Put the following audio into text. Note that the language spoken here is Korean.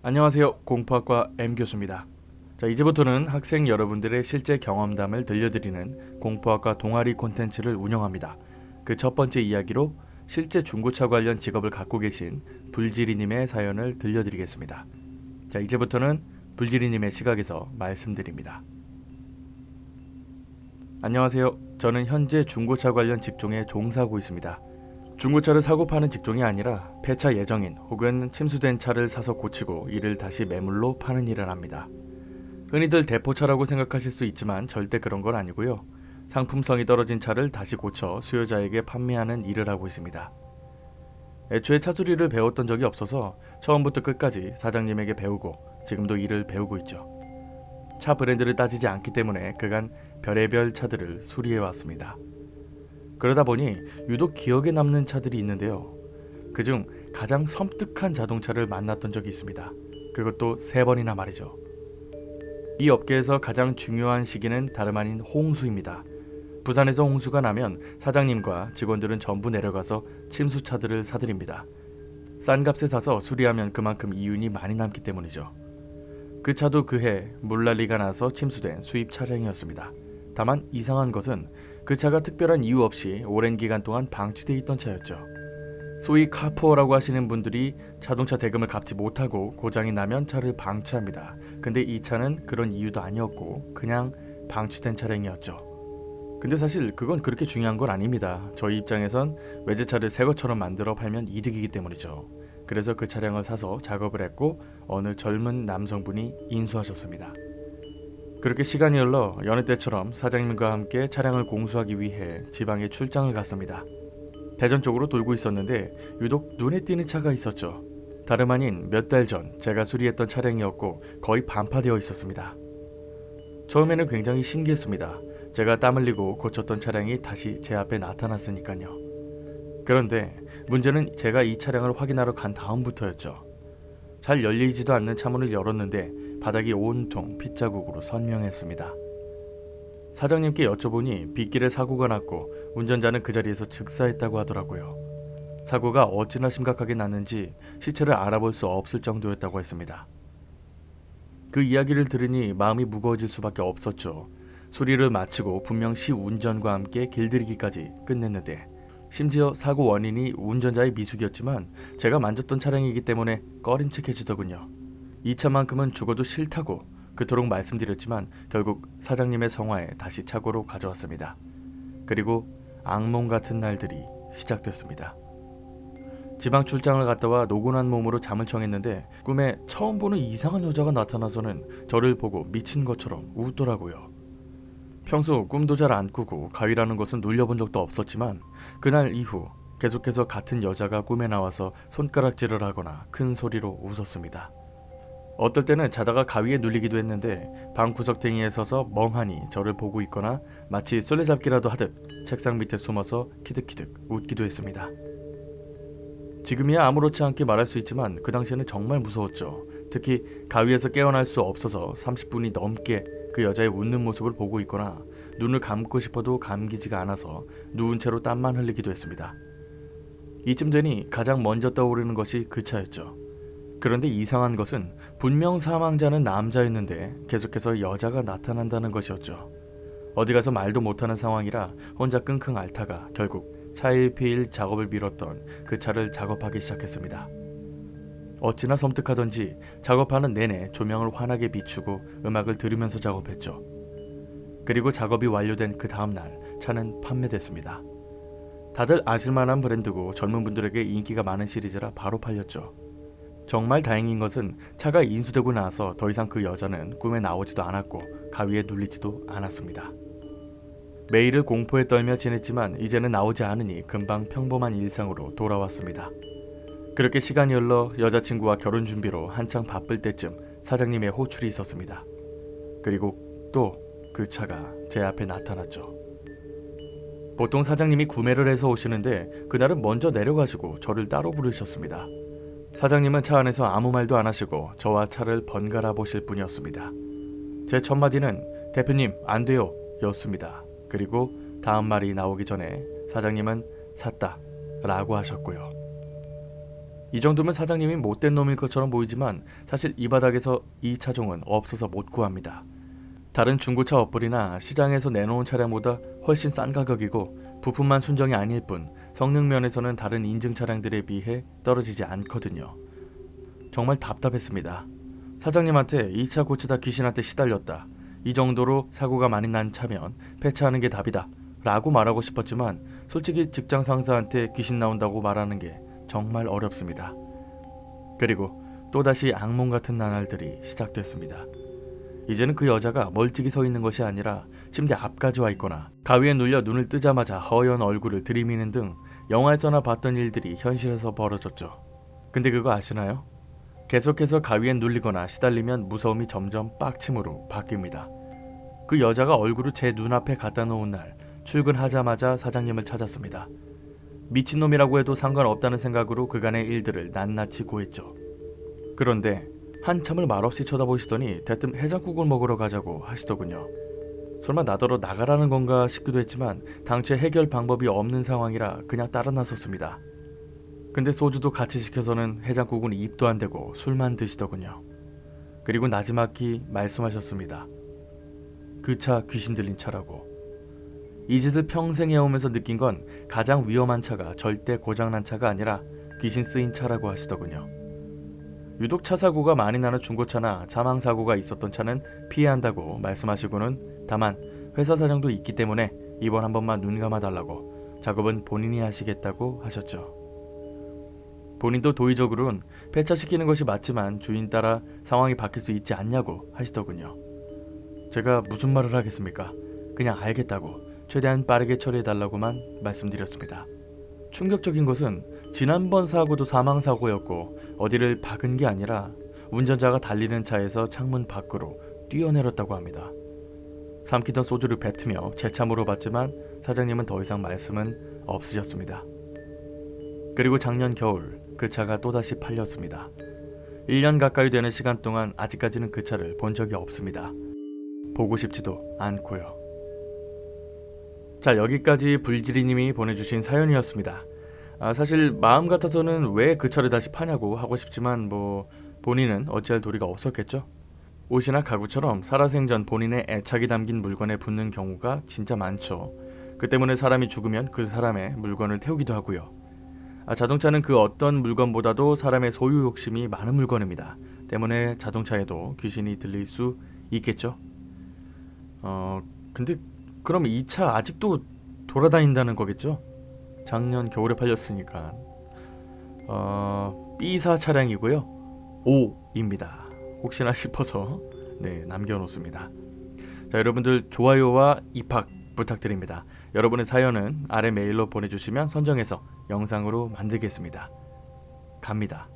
안녕하세요. 공포학과 M교수입니다. 자, 이제부터는 학생 여러분들의 실제 경험담을 들려드리는 공포학과 동아리 콘텐츠를 운영합니다. 그 첫 번째 이야기로 실제 중고차 관련 직업을 갖고 계신 불지리님의 사연을 들려드리겠습니다. 자, 이제부터는 불지리님의 시각에서 말씀드립니다. 안녕하세요. 저는 현재 중고차 관련 직종에 종사하고 있습니다. 중고차를 사고 파는 직종이 아니라 폐차 예정인 혹은 침수된 차를 사서 고치고 이를 다시 매물로 파는 일을 합니다. 흔히들 대포차라고 생각하실 수 있지만 절대 그런 건 아니고요. 상품성이 떨어진 차를 다시 고쳐 수요자에게 판매하는 일을 하고 있습니다. 애초에 차수리를 배웠던 적이 없어서 처음부터 끝까지 사장님에게 배우고 지금도 일을 배우고 있죠. 차 브랜드를 따지지 않기 때문에 그간 별의별 차들을 수리해왔습니다. 그러다 보니 유독 기억에 남는 차들이 있는데요. 그중 가장 섬뜩한 자동차를 만났던 적이 있습니다. 그것도 3번이나 말이죠. 이 업계에서 가장 중요한 시기는 다름 아닌 홍수입니다. 부산에서 홍수가 나면 사장님과 직원들은 전부 내려가서 침수차들을 사들입니다. 싼 값에 사서 수리하면 그만큼 이윤이 많이 남기 때문이죠. 그 차도 그해 물난리가 나서 침수된 수입 차량이었습니다. 다만 이상한 것은 그 차가 특별한 이유 없이 오랜 기간 동안 방치되어 있던 차였죠. 소위 카푸어라고 하시는 분들이 자동차 대금을 갚지 못하고 고장이 나면 차를 방치합니다. 근데 이 차는 그런 이유도 아니었고 그냥 방치된 차량이었죠. 근데 사실 그건 그렇게 중요한 건 아닙니다. 저희 입장에선 외제차를 새 것처럼 만들어 팔면 이득이기 때문이죠. 그래서 그 차량을 사서 작업을 했고 어느 젊은 남성분이 인수하셨습니다. 그렇게 시간이 흘러 여느 때처럼 사장님과 함께 차량을 공수하기 위해 지방에 출장을 갔습니다. 대전 쪽으로 돌고 있었는데 유독 눈에 띄는 차가 있었죠. 다름 아닌 몇 달 전 제가 수리했던 차량이었고 거의 반파되어 있었습니다. 처음에는 굉장히 신기했습니다. 제가 땀 흘리고 고쳤던 차량이 다시 제 앞에 나타났으니까요. 그런데 문제는 제가 이 차량을 확인하러 간 다음부터였죠. 잘 열리지도 않는 차문을 열었는데 바닥이 온통 핏자국으로 선명했습니다. 사장님께 여쭤보니 빗길에 사고가 났고 운전자는 그 자리에서 즉사했다고 하더라고요. 사고가 어찌나 심각하게 났는지 시체를 알아볼 수 없을 정도였다고 했습니다. 그 이야기를 들으니 마음이 무거워질 수밖에 없었죠. 수리를 마치고 분명 시운전과 함께 길들이기까지 끝냈는데 심지어 사고 원인이 운전자의 미숙이었지만 제가 만졌던 차량이기 때문에 꺼림칙해지더군요. 이 차만큼은 죽어도 싫다고 그토록 말씀드렸지만 결국 사장님의 성화에 다시 착오로 가져왔습니다. 그리고 악몽 같은 날들이 시작됐습니다. 지방 출장을 갔다 와 노곤한 몸으로 잠을 청했는데 꿈에 처음 보는 이상한 여자가 나타나서는 저를 보고 미친 것처럼 웃더라고요. 평소 꿈도 잘 안 꾸고 가위라는 것은 눌려본 적도 없었지만 그날 이후 계속해서 같은 여자가 꿈에 나와서 손가락질을 하거나 큰 소리로 웃었습니다. 어떨 때는 자다가 가위에 눌리기도 했는데 방 구석탱이에 서서 멍하니 저를 보고 있거나 마치 술래잡기라도 하듯 책상 밑에 숨어서 키득키득 웃기도 했습니다. 지금이야 아무렇지 않게 말할 수 있지만 그 당시에는 정말 무서웠죠. 특히 가위에서 깨어날 수 없어서 30분이 넘게 그 여자의 웃는 모습을 보고 있거나 눈을 감고 싶어도 감기지가 않아서 누운 채로 땀만 흘리기도 했습니다. 이쯤 되니 가장 먼저 떠오르는 것이 그 차였죠. 그런데 이상한 것은 분명 사망자는 남자였는데 계속해서 여자가 나타난다는 것이었죠. 어디 가서 말도 못하는 상황이라 혼자 끙끙 앓다가 결국 차일피일 작업을 미뤘던 그 차를 작업하기 시작했습니다. 어찌나 섬뜩하던지 작업하는 내내 조명을 환하게 비추고 음악을 들으면서 작업했죠. 그리고 작업이 완료된 그 다음날 차는 판매됐습니다. 다들 아실만한 브랜드고 젊은 분들에게 인기가 많은 시리즈라 바로 팔렸죠. 정말 다행인 것은 차가 인수되고 나서 더 이상 그 여자는 꿈에 나오지도 않았고 가위에 눌리지도 않았습니다. 매일을 공포에 떨며 지냈지만 이제는 나오지 않으니 금방 평범한 일상으로 돌아왔습니다. 그렇게 시간이 흘러 여자친구와 결혼 준비로 한창 바쁠 때쯤 사장님의 호출이 있었습니다. 그리고 또 그 차가 제 앞에 나타났죠. 보통 사장님이 구매를 해서 오시는데 그날은 먼저 내려가시고 저를 따로 부르셨습니다. 사장님은 차 안에서 아무 말도 안 하시고 저와 차를 번갈아 보실 분이었습니다. 제 첫 마디는 대표님 안 돼요 였습니다. 그리고 다음 말이 나오기 전에 사장님은 샀다 라고 하셨고요. 이 정도면 사장님이 못된 놈일 것처럼 보이지만 사실 이 바닥에서 이 차종은 없어서 못 구합니다. 다른 중고차 어플이나 시장에서 내놓은 차량보다 훨씬 싼 가격이고 부품만 순정이 아닐 뿐 성능 면에서는 다른 인증 차량들에 비해 떨어지지 않거든요. 정말 답답했습니다. 사장님한테 이 차 고치다 귀신한테 시달렸다. 이 정도로 사고가 많이 난 차면 폐차하는 게 답이다 라고 말하고 싶었지만 솔직히 직장 상사한테 귀신 나온다고 말하는 게 정말 어렵습니다. 그리고 또다시 악몽 같은 나날들이 시작됐습니다. 이제는 그 여자가 멀찍이 서 있는 것이 아니라 침대 앞까지 와 있거나 가위에 눌려 눈을 뜨자마자 허연 얼굴을 들이미는 등 영화에서나 봤던 일들이 현실에서 벌어졌죠. 근데 그거 아시나요? 계속해서 가위에 눌리거나 시달리면 무서움이 점점 빡침으로 바뀝니다. 그 여자가 얼굴을 제 눈앞에 갖다 놓은 날 출근하자마자 사장님을 찾았습니다. 미친놈이라고 해도 상관없다는 생각으로 그간의 일들을 낱낱이 고했죠. 그런데 한참을 말없이 쳐다보시더니 대뜸 해장국을 먹으러 가자고 하시더군요. 설마 나더러 나가라는 건가 싶기도 했지만 당최 해결 방법이 없는 상황이라 그냥 따라 나섰습니다. 근데 소주도 같이 시켜서는 해장국은 입도 안 대고 술만 드시더군요. 그리고 나지막히 말씀하셨습니다. 그 차 귀신 들린 차라고. 이 짓을 평생 해오면서 느낀 건 가장 위험한 차가 절대 고장난 차가 아니라 귀신 쓰인 차라고 하시더군요. 유독 차 사고가 많이 나는 중고차나 사망사고가 있었던 차는 피해야 한다고 말씀하시고는 다만 회사 사정도 있기 때문에 이번 한 번만 눈 감아달라고 작업은 본인이 하시겠다고 하셨죠. 본인도 도의적으로는 폐차시키는 것이 맞지만 주인 따라 상황이 바뀔 수 있지 않냐고 하시더군요. 제가 무슨 말을 하겠습니까? 그냥 알겠다고 최대한 빠르게 처리해달라고만 말씀드렸습니다. 충격적인 것은 지난번 사고도 사망사고였고 어디를 박은 게 아니라 운전자가 달리는 차에서 창문 밖으로 뛰어내렸다고 합니다. 삼키던 소주를 뱉으며 재차 물어봤지만 사장님은 더 이상 말씀은 없으셨습니다. 그리고 작년 겨울 그 차가 또다시 팔렸습니다. 1년 가까이 되는 시간 동안 아직까지는 그 차를 본 적이 없습니다. 보고 싶지도 않고요. 자, 여기까지 불지리님이 보내주신 사연이었습니다. 사실 마음 같아서는 왜 그 차를 다시 파냐고 하고 싶지만 본인은 어찌할 도리가 없었겠죠. 옷이나 가구처럼 살아생전 본인의 애착이 담긴 물건에 붙는 경우가 진짜 많죠. 그 때문에 사람이 죽으면 그 사람의 물건을 태우기도 하고요. 자동차는 그 어떤 물건보다도 사람의 소유 욕심이 많은 물건입니다. 때문에 자동차에도 귀신이 들릴 수 있겠죠. 근데 그럼 이 차 아직도 돌아다닌다는 거겠죠? 작년 겨울에 팔렸으니까 B사 차량이고요. O입니다. 혹시나 싶어서 남겨놓습니다. 자, 여러분들 좋아요와 입학 부탁드립니다. 여러분의 사연은 아래 메일로 보내주시면 선정해서 영상으로 만들겠습니다. 갑니다.